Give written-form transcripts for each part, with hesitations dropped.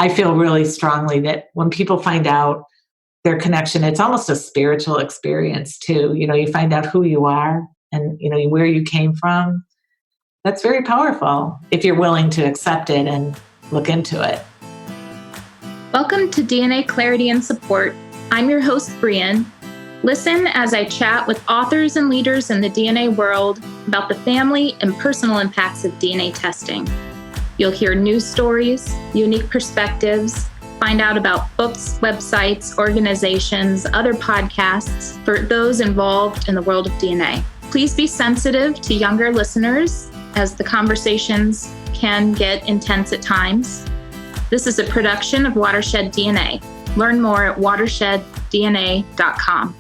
I feel really strongly that when people find out their connection, it's almost a spiritual experience too. You find out who you are and, where you came from. That's very powerful if you're willing to accept it and look into it. Welcome to DNA Clarity and Support. I'm your host, Brianne. Listen as I chat with authors and leaders in the DNA world about the family and personal impacts of DNA testing. You'll hear news stories, unique perspectives, find out about books, websites, organizations, other podcasts for those involved in the world of DNA. Please be sensitive to younger listeners as the conversations can get intense at times. This is a production of Watershed DNA. Learn more at watersheddna.com.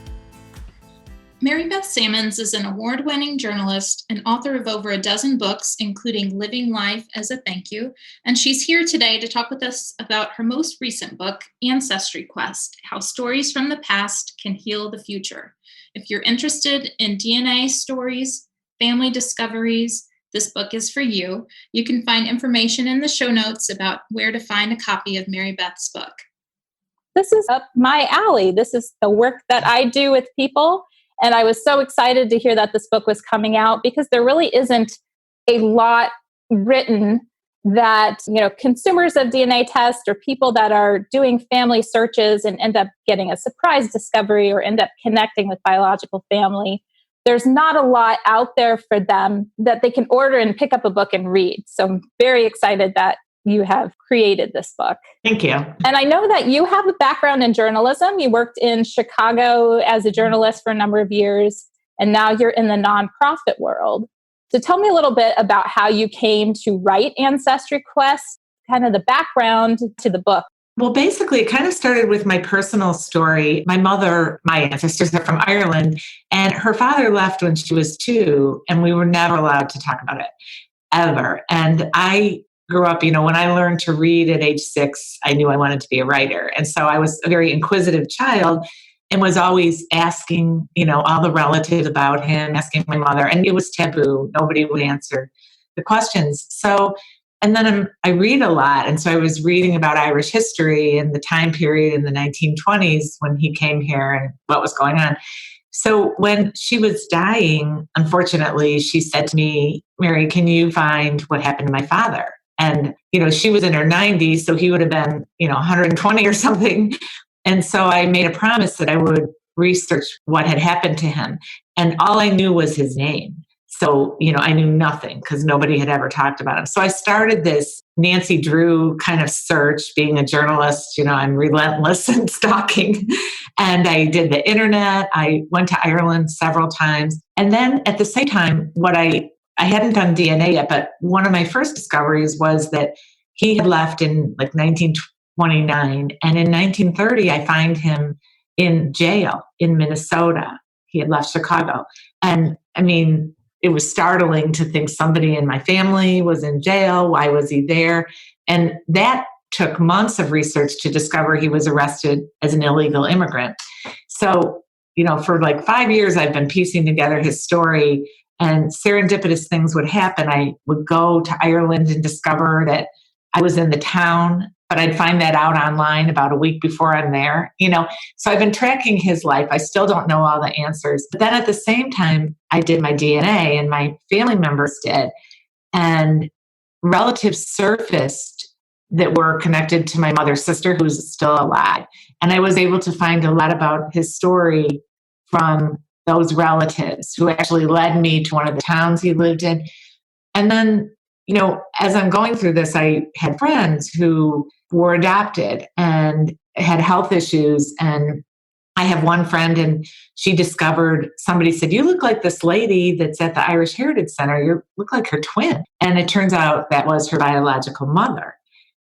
Mary Beth Sammons is an award-winning journalist and author of over a dozen books, including Living Life as a Thank You, and she's here today to talk with us about her most recent book, Ancestry Quest: How Stories from the Past Can Heal the Future. If you're interested in DNA stories, family discoveries, this book is for you. You can find information in the show notes about where to find a copy of Mary Beth's book. This is up my alley. This is the work that I do with people. And I was so excited to hear that this book was coming out because there really isn't a lot written that, consumers of DNA tests or people that are doing family searches and end up getting a surprise discovery or end up connecting with biological family. There's not a lot out there for them that they can order and pick up a book and read. So I'm very excited that you have created this book. Thank you. And I know that you have a background in journalism. You worked in Chicago as a journalist for a number of years, and now you're in the nonprofit world. So tell me a little bit about how you came to write Ancestry Quest, kind of the background to the book. Well, basically, it kind of started with my personal story. My ancestors are from Ireland, and her father left when she was 2, and we were never allowed to talk about it, ever. And I grew up, when I learned to read at age 6, I knew I wanted to be a writer. And so I was a very inquisitive child and was always asking, all the relatives about him, asking my mother, and it was taboo. Nobody would answer the questions. So, and then I read a lot. And so I was reading about Irish history and the time period in the 1920s when he came here and what was going on. So when she was dying, unfortunately, she said to me, "Mary, can you find what happened to my father?" And, she was in her 90s, so he would have been, 120 or something. And so I made a promise that I would research what had happened to him. And all I knew was his name. So, I knew nothing because nobody had ever talked about him. So I started this Nancy Drew kind of search. Being a journalist, I'm relentless in stalking. And I did the internet. I went to Ireland several times. And then at the same time, I hadn't done DNA yet, but one of my first discoveries was that he had left in 1929. And in 1930, I find him in jail in Minnesota. He had left Chicago. And it was startling to think somebody in my family was in jail. Why was he there? And that took months of research to discover he was arrested as an illegal immigrant. So, for 5 years, I've been piecing together his story. And serendipitous things would happen. I would go to Ireland and discover that I was in the town, but I'd find that out online about a week before I'm there. So I've been tracking his life. I still don't know all the answers. But then at the same time, I did my DNA and my family members did. And relatives surfaced that were connected to my mother's sister, who's still alive. And I was able to find a lot about his story from those relatives who actually led me to one of the towns he lived in. And then, as I'm going through this, I had friends who were adopted and had health issues. And I have one friend, and she discovered, somebody said, "You look like this lady that's at the Irish Heritage Center. You look like her twin." And it turns out that was her biological mother.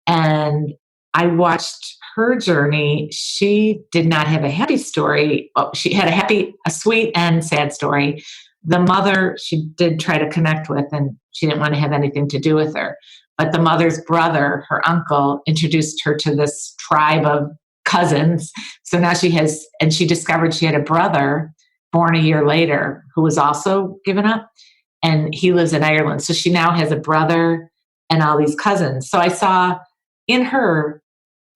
And I watched her journey. She did not have a happy story. Well, she had a sweet and sad story. The mother, she did try to connect with, and she didn't want to have anything to do with her. But the mother's brother, her uncle, introduced her to this tribe of cousins. So now she discovered she had a brother born a year later who was also given up, and he lives in Ireland. So she now has a brother and all these cousins. So I saw in her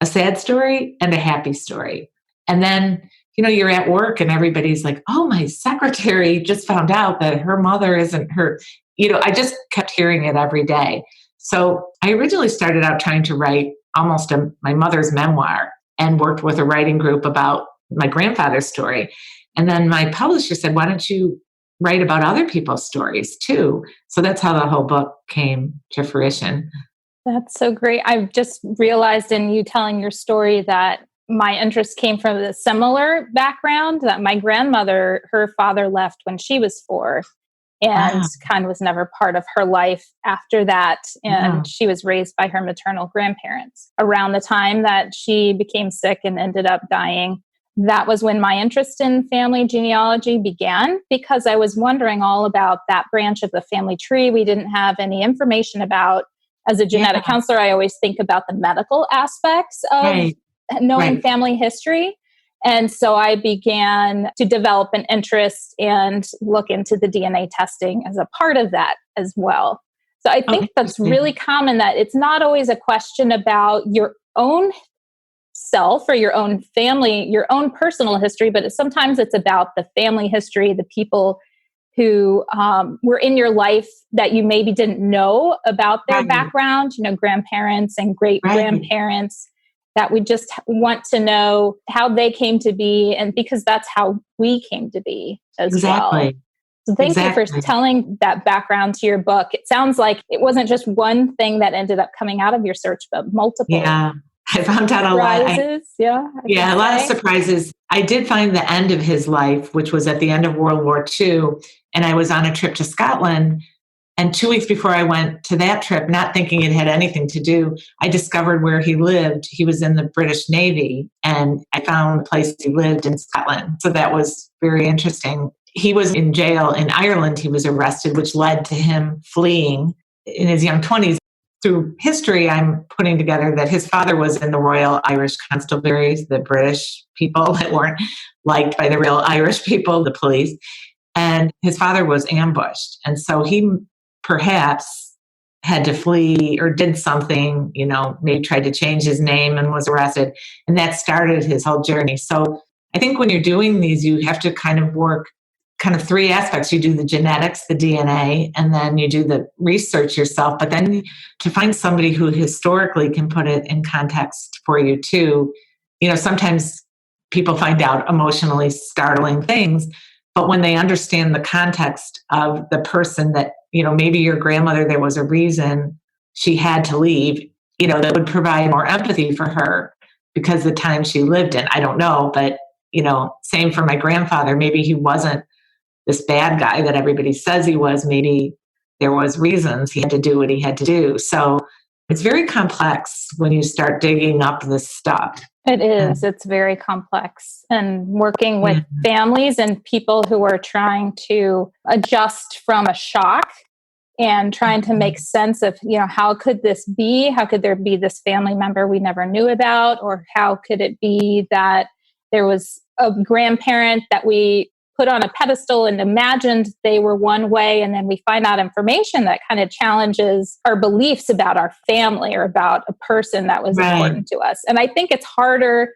a sad story and a happy story. And then, you're at work and everybody's like, oh, my secretary just found out that her mother isn't her. I just kept hearing it every day. So I originally started out trying to write almost my mother's memoir and worked with a writing group about my grandfather's story. And then my publisher said, why don't you write about other people's stories too? So that's how the whole book came to fruition. That's so great. I've just realized in you telling your story that my interest came from a similar background, that my grandmother, her father left when she was 4 and kind of was never part of her life after that. And she was raised by her maternal grandparents. Around the time that she became sick and ended up dying, that was when my interest in family genealogy began, because I was wondering all about that branch of the family tree we didn't have any information about. As a genetic counselor, I always think about the medical aspects of knowing family history. And so I began to develop an interest and look into the DNA testing as a part of that as well. So I think that's really common, that it's not always a question about your own self or your own family, your own personal history, but sometimes it's about the family history, the people who were in your life that you maybe didn't know about their background, grandparents and great grandparents, that we just want to know how they came to be, and because that's how we came to be as well. So thank you for telling that background to your book. It sounds like it wasn't just one thing that ended up coming out of your search, but multiple. Yeah, I found out a lot. A lot of surprises. I did find the end of his life, which was at the end of World War II. And I was on a trip to Scotland. And 2 weeks before I went to that trip, not thinking it had anything to do, I discovered where he lived. He was in the British Navy, and I found the place he lived in Scotland. So that was very interesting. He was in jail in Ireland. He was arrested, which led to him fleeing in his young 20s. Through history, I'm putting together that his father was in the Royal Irish Constabularies, the British people that weren't liked by the real Irish people, the police. And his father was ambushed. And so he perhaps had to flee or did something, maybe tried to change his name and was arrested. And that started his whole journey. So I think when you're doing these, you have to kind of work kind of 3 aspects. You do the genetics, the DNA, and then you do the research yourself. But then to find somebody who historically can put it in context for you too. Sometimes people find out emotionally startling things, but when they understand the context of the person that, maybe your grandmother, there was a reason she had to leave, that would provide more empathy for her because the time she lived in. I don't know, but, same for my grandfather. Maybe he wasn't this bad guy that everybody says he was. Maybe there was reasons he had to do what he had to do. So it's very complex when you start digging up this stuff. It is. It's very complex. And working with families and people who are trying to adjust from a shock and trying to make sense of, how could this be? How could there be this family member we never knew about? Or how could it be that there was a grandparent that we put on a pedestal and imagined they were one way, and then we find out information that kind of challenges our beliefs about our family or about a person that was important to us. And I think it's harder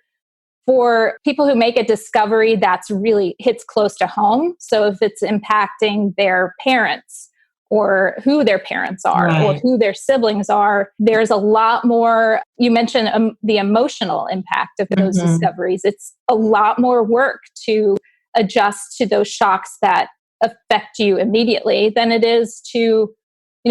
for people who make a discovery that's really hits close to home. So if it's impacting their parents or who their parents are or who their siblings are, there's a lot more. You mentioned the emotional impact of those discoveries. It's a lot more work to adjust to those shocks that affect you immediately than it is to,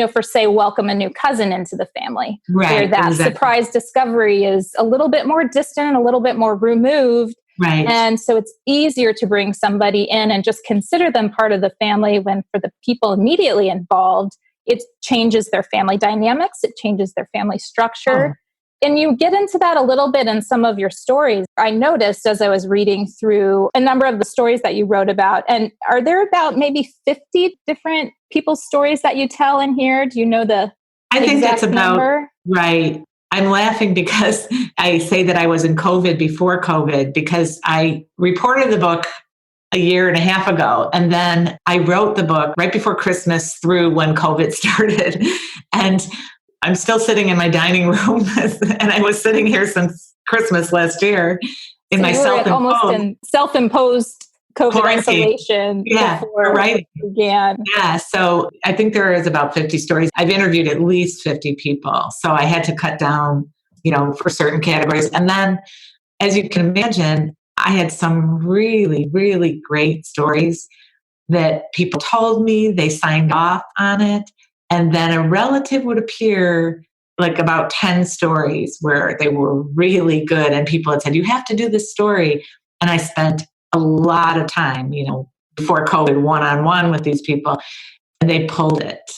for say, welcome a new cousin into the family. Where that surprise discovery is a little bit more distant, a little bit more removed. And so it's easier to bring somebody in and just consider them part of the family, when for the people immediately involved, it changes their family dynamics, it changes their family structure. And you get into that a little bit in some of your stories. I noticed as I was reading through a number of the stories that you wrote about, and are there about maybe 50 different people's stories that you tell in here? Do you know the I think that's about number? Right. I'm laughing because I say that I was in COVID before COVID, because I reported the book a year and a half ago. And then I wrote the book right before Christmas through when COVID started. And I'm still sitting in my dining room and I was sitting here since Christmas last year in So my you were almost in self-imposed COVID quarantine. isolation Yeah, before right. it began. Yeah, so I think there is about 50 stories. I've interviewed at least 50 people. So I had to cut down, for certain categories. And then, as you can imagine, I had some really, really great stories that people told me, they signed off on it. And then a relative would appear, like about 10 stories where they were really good. And people had said, you have to do this story. And I spent a lot of time, before COVID, one-on-one with these people. And they pulled it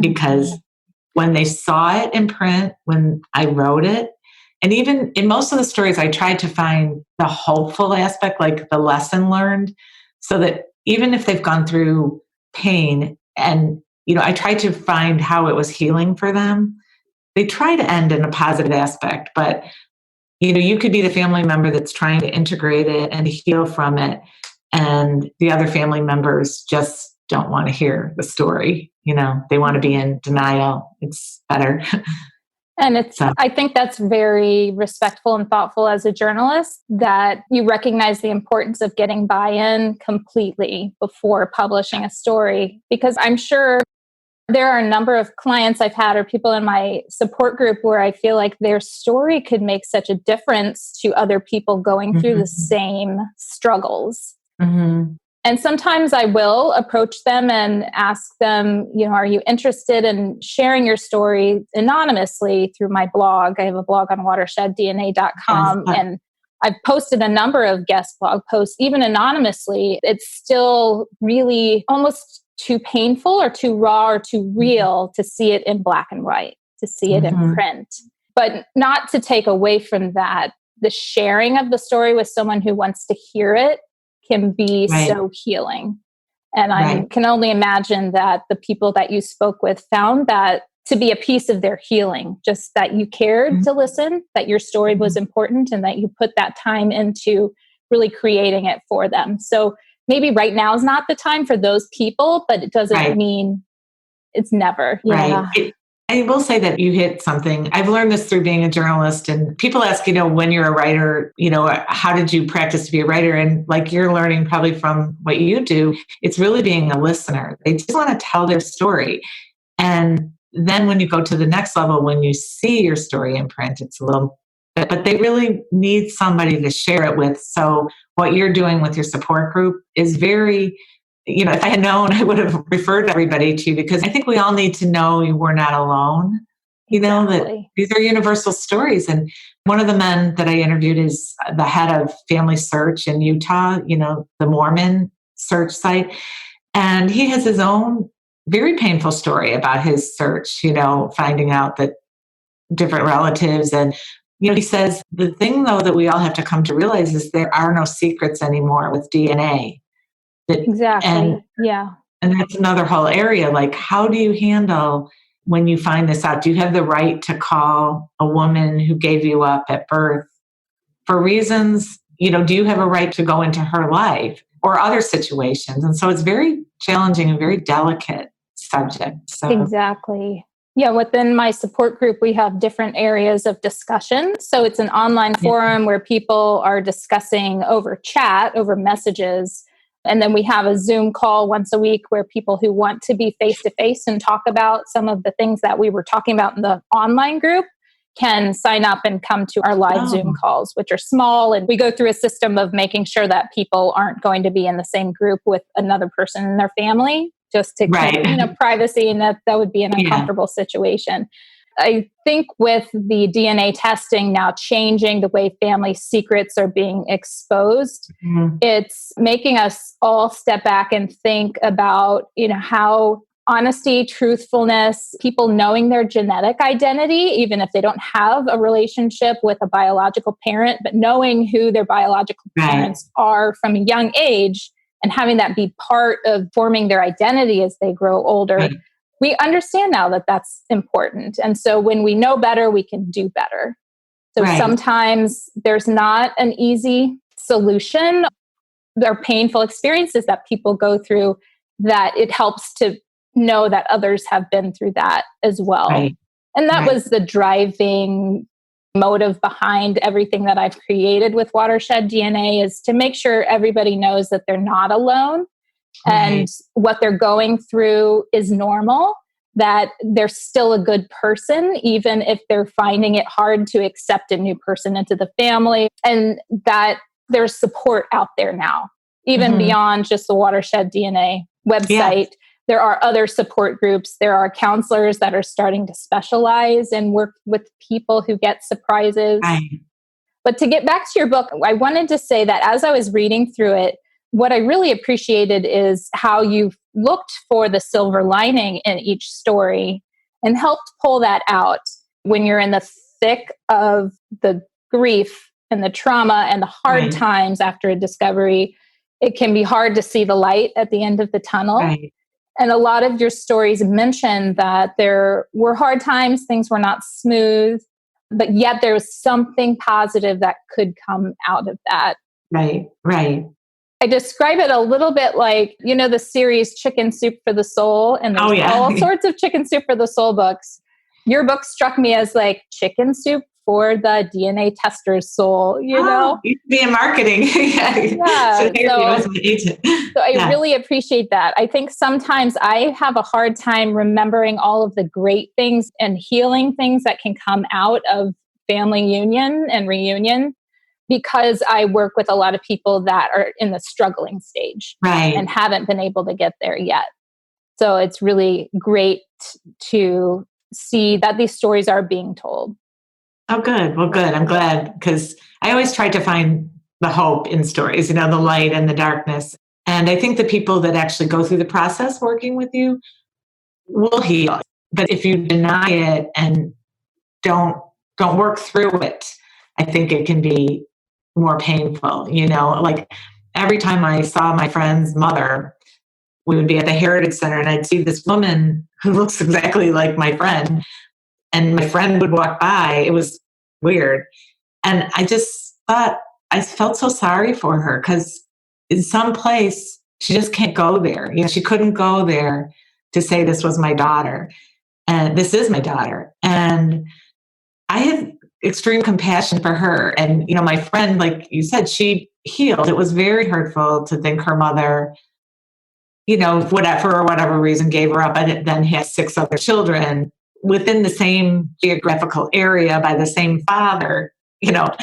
because when they saw it in print, when I wrote it, and even in most of the stories, I tried to find the hopeful aspect, like the lesson learned, so that even if they've gone through pain and, I tried to find how it was healing for them. They try to end in a positive aspect, but, you could be the family member that's trying to integrate it and heal from it. And the other family members just don't want to hear the story. They want to be in denial. It's better. And I think that's very respectful and thoughtful as a journalist, that you recognize the importance of getting buy-in completely before publishing a story. Because I'm sure there are a number of clients I've had or people in my support group where I feel like their story could make such a difference to other people going through the same struggles. Mm-hmm. And sometimes I will approach them and ask them, are you interested in sharing your story anonymously through my blog? I have a blog on watersheddDNA.com, and I've posted a number of guest blog posts, even anonymously. It's still really almost too painful or too raw or too real to see it in black and white, to see it in print. But not to take away from that, the sharing of the story with someone who wants to hear it can be so healing. And I can only imagine that the people that you spoke with found that to be a piece of their healing, just that you cared to listen, that your story was important, and that you put that time into really creating it for them. So maybe right now is not the time for those people, but it doesn't mean it's never. Yeah. I will say that you hit something. I've learned this through being a journalist, and people ask, when you're a writer, how did you practice to be a writer? And like you're learning probably from what you do, it's really being a listener. They just want to tell their story. And then when you go to the next level, when you see your story in print, it's a little, but they really need somebody to share it with. So what you're doing with your support group is very, if I had known, I would have referred everybody to you, because I think we all need to know we're not alone, that these are universal stories. And one of the men that I interviewed is the head of Family Search in Utah, the Mormon search site. And he has his own very painful story about his search, finding out that different relatives. And, he says the thing, though, that we all have to come to realize is there are no secrets anymore with DNA. Exactly. And that's another whole area. Like, how do you handle when you find this out? Do you have the right to call a woman who gave you up at birth for reasons, do you have a right to go into her life or other situations? And so it's very challenging and very delicate subject. So. Exactly. Yeah, within my support group, we have different areas of discussion. So it's an online forum where people are discussing over chat, over messages. And then we have a Zoom call once a week where people who want to be face-to-face and talk about some of the things that we were talking about in the online group can sign up and come to our live Zoom calls, which are small. And we go through a system of making sure that people aren't going to be in the same group with another person in their family, just to keep, privacy, and that would be an uncomfortable situation. I think with the DNA testing now changing the way family secrets are being exposed, it's making us all step back and think about, how honesty, truthfulness, people knowing their genetic identity, even if they don't have a relationship with a biological parent, but knowing who their biological parents are from a young age and having that be part of forming their identity as they grow older. We understand now that that's important. And so when we know better, we can do better. So sometimes there's not an easy solution. There are painful experiences that people go through, that it helps to know that others have been through that as well. And that Right. was the driving motive behind everything that I've created with Watershed DNA, is to make sure everybody knows that they're not alone and Right. what they're going through is normal, that they're still a good person, even if they're finding it hard to accept a new person into the family, and that there's support out there now, even Mhm. beyond just the Watershed DNA Yes. website. There are other support groups. There are counselors that are starting to specialize and work with people who get surprises. Right. But to get back to your book, I wanted to say that as I was reading through it, what I really appreciated is how you've looked for the silver lining in each story and helped pull that out when you're in the thick of the grief and the trauma and the hard Right. times after a discovery. It can be hard to see the light at the end of the tunnel. Right. And a lot of your stories mention that there were hard times, things were not smooth, but yet there was something positive that could come out of that. Right. Right. I describe it a little bit like, the series Chicken Soup for the Soul, and Oh, there's yeah. all sorts of Chicken Soup for the Soul books. Your book struck me as like chicken soup for the DNA tester's soul, Oh, you should be in marketing. Yeah. Yeah. Should hire you as an agent. So I Yeah. really appreciate that. I think sometimes I have a hard time remembering all of the great things and healing things that can come out of family union and reunion, because I work with a lot of people that are in the struggling stage Right. and haven't been able to get there yet. So it's really great to see that these stories are being told. Oh, good. Well, good. I'm glad, because I always try to find the hope in stories, the light and the darkness. And I think the people that actually go through the process working with you will heal. But if you deny it and don't work through it, I think it can be more painful. Like every time I saw my friend's mother, we would be at the Heritage Center and I'd see this woman who looks exactly like my friend, and my friend would walk by. It was weird. And I just thought, I felt so sorry for her, because in some place she just can't go there. She couldn't go there to say this was my daughter and this is my daughter. And I had extreme compassion for her. And, my friend, like you said, she healed. It was very hurtful to think her mother, for whatever reason, gave her up and then has 6 other children within the same geographical area by the same father, But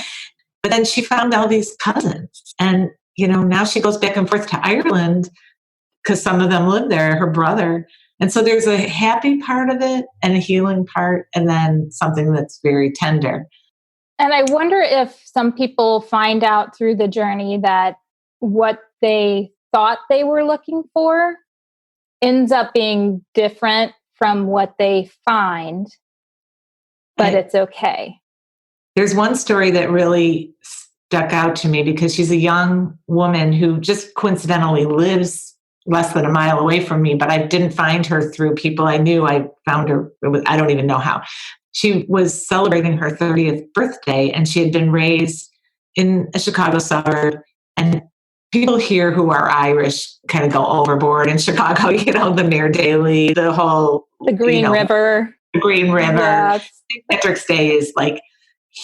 then she found all these cousins. And, now she goes back and forth to Ireland because some of them live there, her brother. And so there's a happy part of it and a healing part, and then something that's very tender. And I wonder if some people find out through the journey that what they thought they were looking for ends up being different from what they find, but it's okay. There's one story that really stuck out to me, because she's a young woman who just coincidentally lives less than a mile away from me, but I didn't find her through people I knew. I found her, I don't even know how. She was celebrating her 30th birthday, and she had been raised in a Chicago suburb. And people here who are Irish kind of go overboard in Chicago, the Mayor Daley, the Green River. The Green River. Yes. St. Patrick's Day is like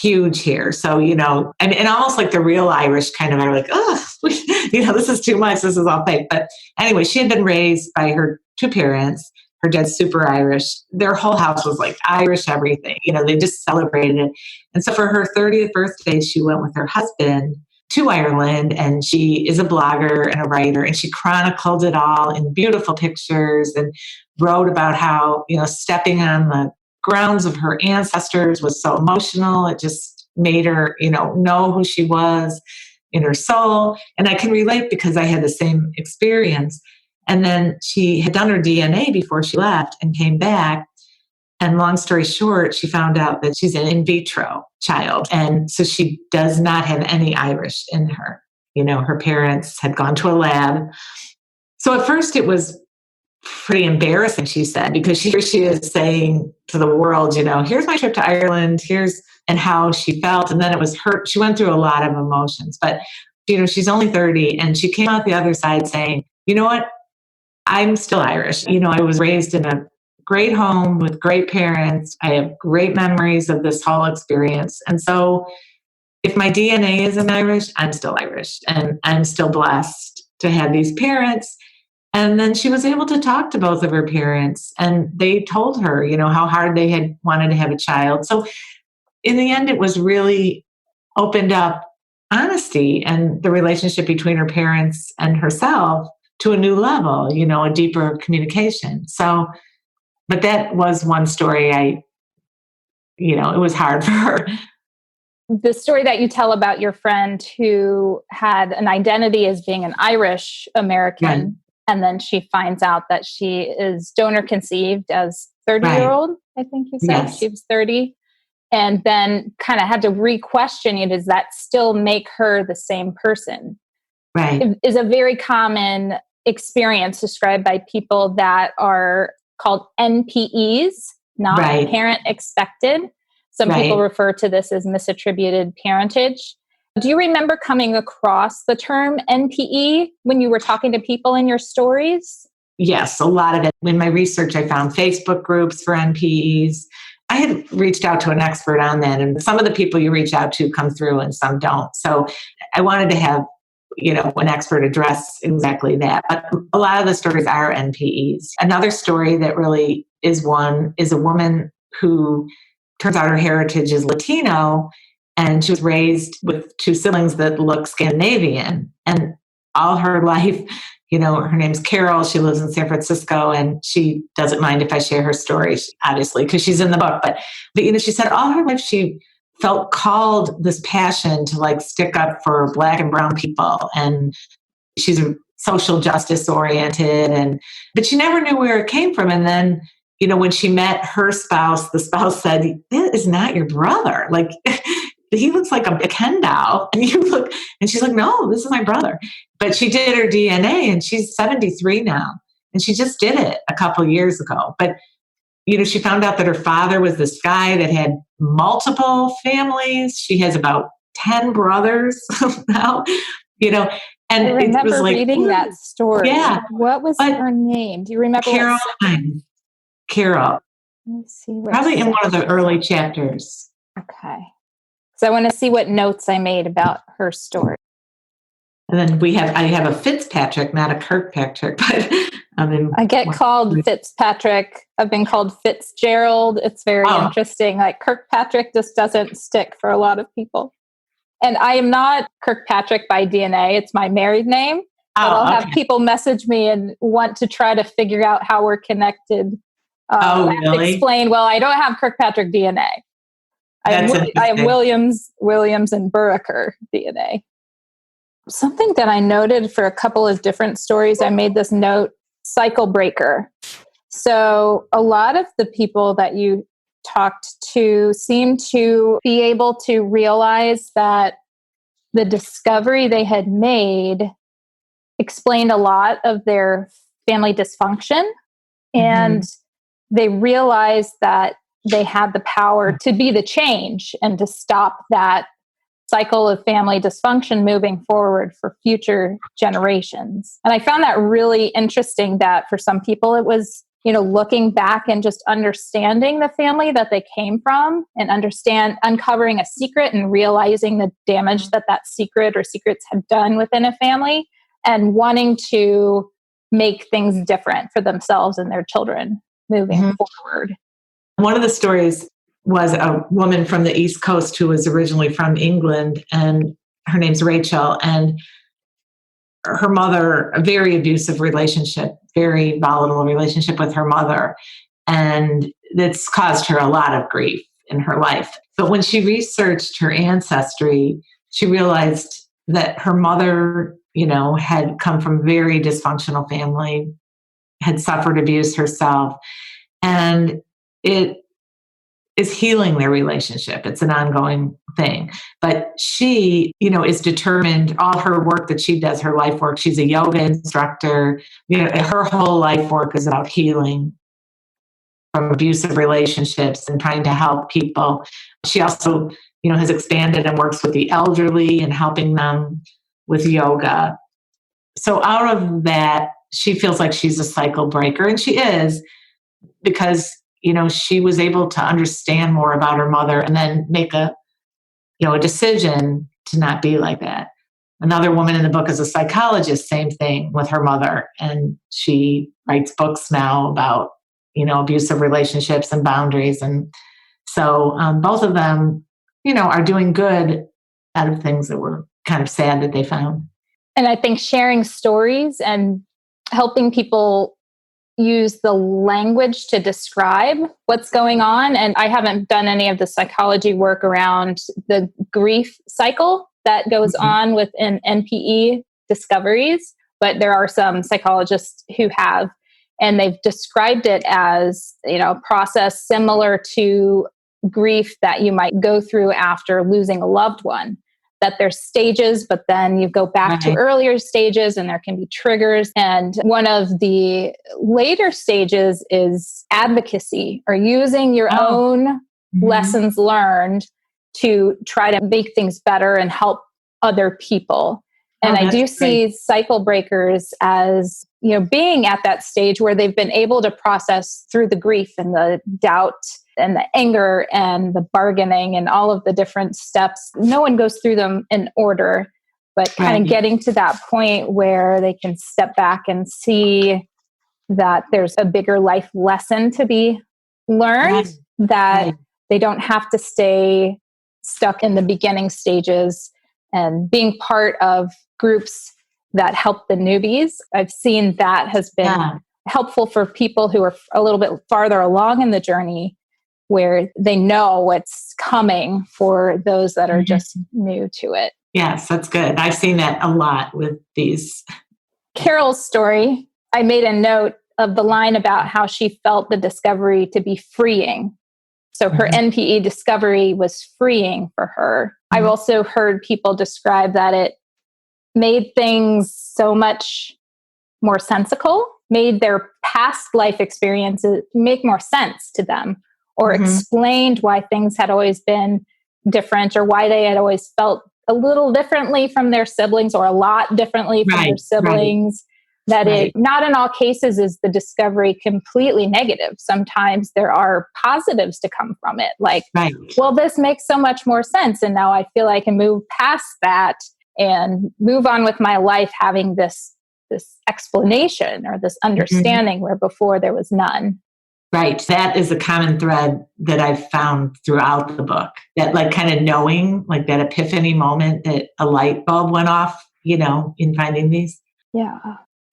huge here. So, and almost like the real Irish kind of are like, oh, this is too much. This is all fake. But anyway, she had been raised by her 2 parents. Her dad's super Irish. Their whole house was like Irish everything. They just celebrated it. And so for her 30th birthday, she went with her husband to Ireland, and she is a blogger and a writer, and she chronicled it all in beautiful pictures and wrote about how, stepping on the grounds of her ancestors was so emotional. It just made her, know who she was in her soul. And I can relate because I had the same experience. And then she had done her DNA before she left and came back. And long story short, she found out that she's an in vitro child. And so she does not have any Irish in her. Her parents had gone to a lab. So at first it was pretty embarrassing, she said, because here she is saying to the world, here's my trip to Ireland, and how she felt. And then it was her, she went through a lot of emotions, but, she's only 30, and she came out the other side saying, you know what? I'm still Irish. I was raised in a great home with great parents. I have great memories of this whole experience. And so if my DNA isn't Irish, I'm still Irish, and I'm still blessed to have these parents. And then she was able to talk to both of her parents, and they told her, how hard they had wanted to have a child. So in the end, it was really opened up honesty and the relationship between her parents and herself to a new level, a deeper communication. So, but that was one story it was hard for her. The story that you tell about your friend who had an identity as being an Irish American, Right. and then she finds out that she is donor conceived as 30-year-old, I think you said. Yes. She was 30. And then kind of had to re-question you, does that still make her the same person? Right. It is a very common experience described by people that are called NPEs, not Right. parent expected. Some people refer to this as misattributed parentage. Do you remember coming across the term NPE when you were talking to people in your stories? Yes, a lot of it. In my research, I found Facebook groups for NPEs. I had reached out to an expert on that, and some of the people you reach out to come through and some don't. So I wanted to have, an expert address exactly that. But a lot of the stories are NPEs. Another story that really is a woman who turns out her heritage is Latino, and she was raised with two siblings that look Scandinavian. And all her life, her name's Carol. She lives in San Francisco, and she doesn't mind if I share her story, obviously, because she's in the book. But she said all her life she felt called this passion to stick up for Black and brown people. And she's social justice oriented, but she never knew where it came from. And then, when she met her spouse, the spouse said, "That is not your brother. He looks like a Ken doll, and you look," and she's like, "No, this is my brother." But she did her DNA, and she's 73 now, and she just did it a couple of years ago. But, she found out that her father was this guy that had multiple families. She has about 10 brothers now, and I remember it was reading that story. Yeah. What was her name? Do you remember? Carol. Let me see. Probably in one of the early chapters. Okay. So I want to see what notes I made about her story. And then I have a Fitzpatrick, not a Kirkpatrick, but I get called Fitzpatrick. I've been called Fitzgerald. It's very interesting. Kirkpatrick just doesn't stick for a lot of people. And I am not Kirkpatrick by DNA. It's my married name. But I'll have people message me and want to try to figure out how we're connected. Really? I have to explain, I don't have Kirkpatrick DNA. I have Williams and Buraker DNA. Something that I noted for a couple of different stories, I made this note, cycle breaker. So a lot of the people that you talked to seem to be able to realize that the discovery they had made explained a lot of their family dysfunction. And they realized that they had the power to be the change and to stop that cycle of family dysfunction moving forward for future generations. And I found that really interesting that for some people it was, looking back and just understanding the family that they came from and uncovering a secret and realizing the damage that secret or secrets had done within a family and wanting to make things different for themselves and their children moving forward. One of the stories was a woman from the East Coast who was originally from England, and her name's Rachel, and her mother, a very abusive relationship, very volatile relationship with her mother. And it's caused her a lot of grief in her life. But when she researched her ancestry, she realized that her mother, had come from a very dysfunctional family, had suffered abuse herself. And it is healing their relationship. It's an ongoing thing. But she, is determined, all her work that she does, her life work, she's a yoga instructor, her whole life work is about healing from abusive relationships and trying to help people. She also, has expanded and works with the elderly and helping them with yoga. So out of that, she feels like she's a cycle breaker, and she is. because, she was able to understand more about her mother and then make a decision to not be like that. Another woman in the book is a psychologist, same thing with her mother. And she writes books now about, abusive relationships and boundaries. And so both of them, are doing good out of things that were kind of sad that they found. And I think sharing stories and helping people use the language to describe what's going on. And I haven't done any of the psychology work around the grief cycle that goes on within NPE discoveries, but there are some psychologists who have, and they've described it as, a process similar to grief that you might go through after losing a loved one. That there's stages, but then you go back to earlier stages and there can be triggers. And one of the later stages is advocacy, or using your own lessons learned to try to make things better and help other people. And I do see cycle breakers as, being at that stage where they've been able to process through the grief and the doubt and the anger and the bargaining and all of the different steps. No one goes through them in order, but kind of getting to that point where they can step back and see that there's a bigger life lesson to be learned, that they don't have to stay stuck in the beginning stages. And being part of groups that help the newbies, I've seen that has been helpful for people who are a little bit farther along in the journey, where they know what's coming for those that are just new to it. Yes, that's good. I've seen that a lot with these. Carol's story, I made a note of the line about how she felt the discovery to be freeing. So her NPE discovery was freeing for her. I've also heard people describe that it made things so much more sensical, made their past life experiences make more sense to them, or explained why things had always been different, or why they had always felt a little differently from their siblings, or a lot differently from their siblings. That it, not in all cases is the discovery completely negative. Sometimes there are positives to come from it. Like, well, this makes so much more sense. And now I feel I can move past that and move on with my life, having this explanation or this understanding where before there was none. Right. That is a common thread that I've found throughout the book. That kind of knowing, that epiphany moment that a light bulb went off, in finding these. Yeah.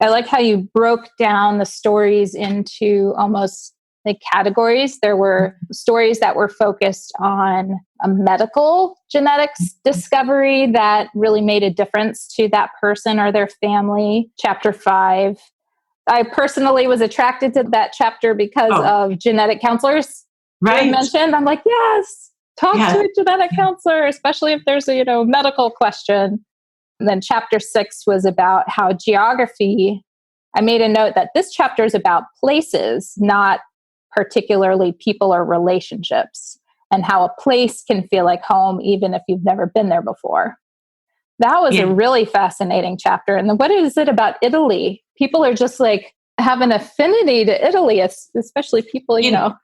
I like how you broke down the stories into almost like categories. There were stories that were focused on a medical genetics discovery that really made a difference to that person or their family. Chapter 5. I personally was attracted to that chapter because of genetic counselors. You mentioned, I'm like, yes, talk to a genetic counselor, especially if there's a medical question. And then chapter 6 was about how geography. I made a note that this chapter is about places, not particularly people or relationships, and how a place can feel like home even if you've never been there before. That was a really fascinating chapter. And then what is it about Italy? People are just have an affinity to Italy, especially people, I know,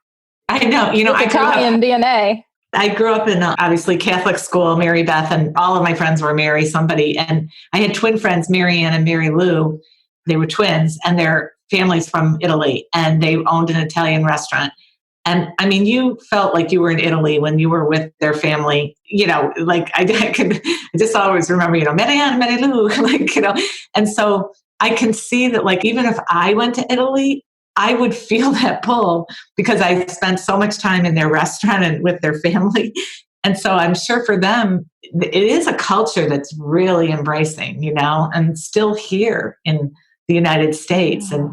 with Italian DNA. I grew up in obviously Catholic school, Mary Beth, and all of my friends were Mary somebody. And I had twin friends, Mary Ann and Mary Lou. They were twins, and their families from Italy, and they owned an Italian restaurant. And I mean, you felt like you were in Italy when you were with their family. I just always remember, Mary Ann, Mary Lou, And so I can see that, even if I went to Italy, I would feel that pull because I spent so much time in their restaurant and with their family. And so I'm sure for them, it is a culture that's really embracing, and still here in the United States. And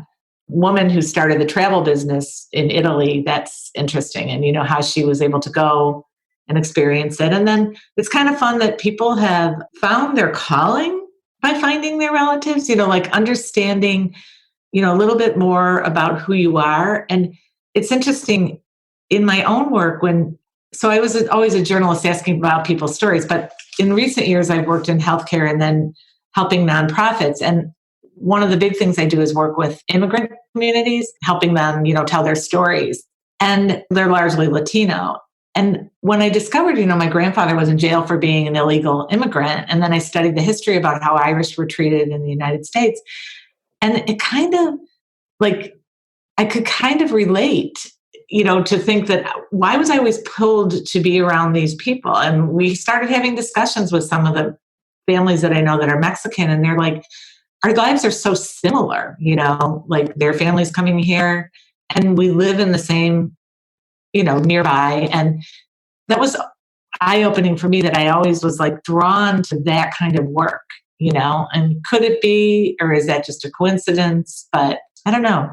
woman who started the travel business in Italy, that's interesting. And, how she was able to go and experience it. And then it's kind of fun that people have found their calling by finding their relatives, understanding a little bit more about who you are. And it's interesting in my own work so I was always a journalist asking about people's stories, but in recent years, I've worked in healthcare and then helping nonprofits. And one of the big things I do is work with immigrant communities, helping them, tell their stories. And they're largely Latino. And when I discovered, my grandfather was in jail for being an illegal immigrant, and then I studied the history about how Irish were treated in the United States. And it kind of I could kind of relate, to think that why was I always pulled to be around these people? And we started having discussions with some of the families that I know that are Mexican, and they're like, our lives are so similar, like their families coming here and we live in the same, nearby. And that was eye-opening for me, that I always was drawn to that kind of work, and could it be, or is that just a coincidence? But I don't know.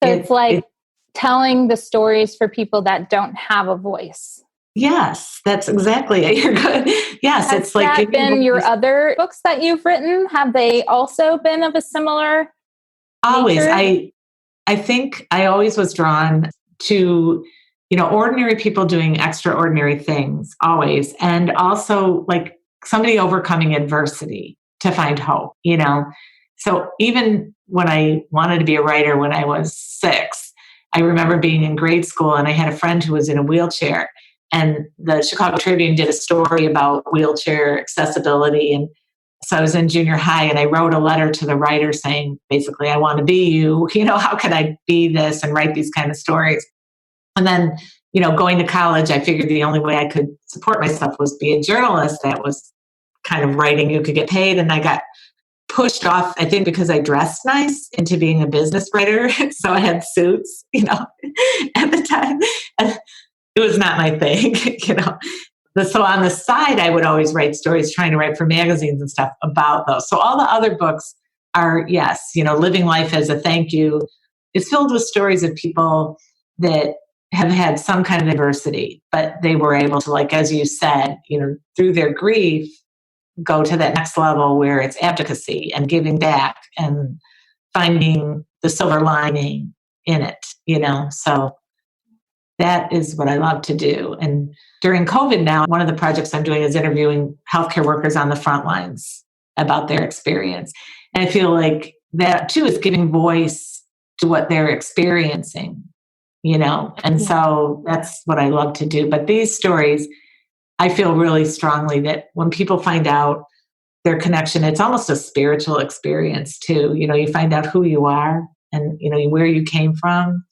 So it's telling the stories for people that don't have a voice. Yes, that's exactly it. You're good. Yes, Has that been your other books that you've written? Have they also been of a similar always nature? I think I always was drawn to ordinary people doing extraordinary things, always, and also somebody overcoming adversity to find hope. So even when I wanted to be a writer when I was 6, I remember being in grade school and I had a friend who was in a wheelchair. And the Chicago Tribune did a story about wheelchair accessibility. And so I was in junior high and I wrote a letter to the writer saying, basically, I want to be you. How could I be this and write these kind of stories? And then, going to college, I figured the only way I could support myself was be a journalist that was kind of writing you could get paid. And I got pushed off, I think, because I dressed nice, into being a business writer. So I had suits, at the time. And it was not my thing, So on the side, I would always write stories, trying to write for magazines and stuff about those. So all the other books are, yes, Living Life as a Thank You is filled with stories of people that have had some kind of adversity, but they were able to, as you said, through their grief, go to that next level where it's advocacy and giving back and finding the silver lining in it, So that is what I love to do. And during COVID now, one of the projects I'm doing is interviewing healthcare workers on the front lines about their experience. And I feel like that too is giving voice to what they're experiencing, And so that's what I love to do. But these stories, I feel really strongly that when people find out their connection, it's almost a spiritual experience too. You find out who you are and, where you came from.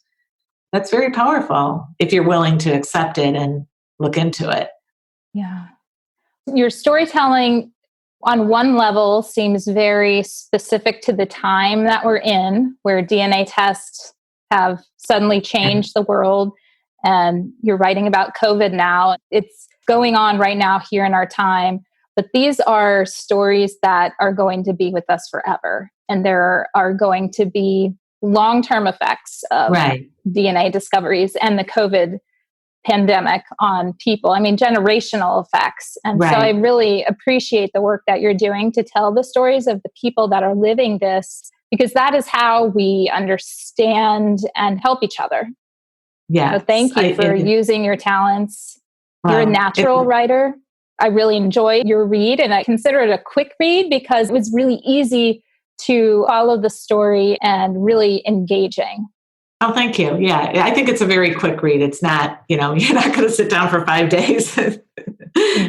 That's very powerful if you're willing to accept it and look into it. Yeah. Your storytelling on one level seems very specific to the time that we're in, where DNA tests have suddenly changed the world. And you're writing about COVID now. It's going on right now here in our time. But these are stories that are going to be with us forever. And there are going to be long-term effects of DNA discoveries and the COVID pandemic on people. I mean, generational effects. And so I really appreciate the work that you're doing to tell the stories of the people that are living this, because that is how we understand and help each other. Yeah. So thank you for using your talents. You're a natural writer. I really enjoyed your read, and I consider it a quick read because it was really easy to follow the story and really engaging. Oh, thank you. Yeah, I think it's a very quick read. It's not, you're not going to sit down for 5 days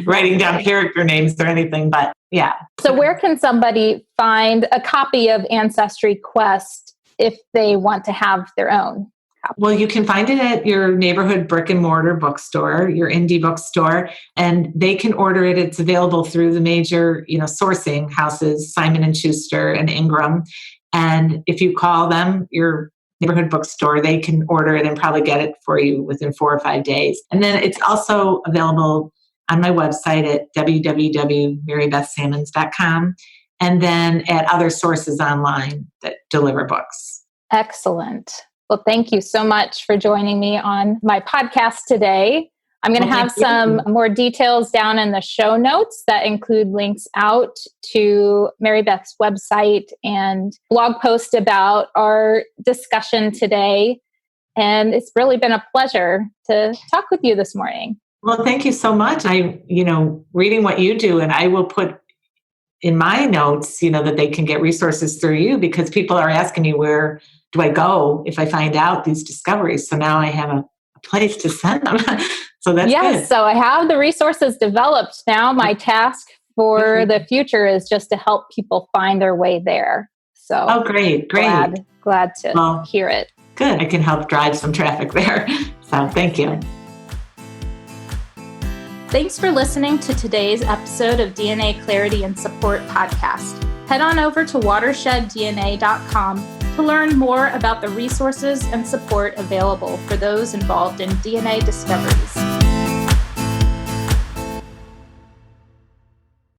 writing down character names or anything, but yeah. So where can somebody find a copy of Ancestry Quest if they want to have their own copy? Well, you can find it at your neighborhood brick and mortar bookstore, your indie bookstore, and they can order it. It's available through the major, sourcing houses, Simon & Schuster and Ingram. And if you call them, your neighborhood bookstore, they can order it and probably get it for you within 4 or 5 days. And then it's also available on my website at www.marybethsalmons.com, and then at other sources online that deliver books. Excellent. Well, thank you so much for joining me on my podcast today. I'm going to have some more details down in the show notes that include links out to Mary Beth's website and blog post about our discussion today. And it's really been a pleasure to talk with you this morning. Well, thank you so much. Reading what you do, and I will put in my notes, that they can get resources through you, because people are asking me, where do I go if I find out these discoveries? So now I have a place to send them. So that's good. So I have the resources developed. Now my task for the future is just to help people find their way there. So great. Glad to hear it. Good. I can help drive some traffic there. So thank you. Thanks for listening to today's episode of DNA Clarity and Support podcast. Head on over to watersheddna.com to learn more about the resources and support available for those involved in DNA discoveries.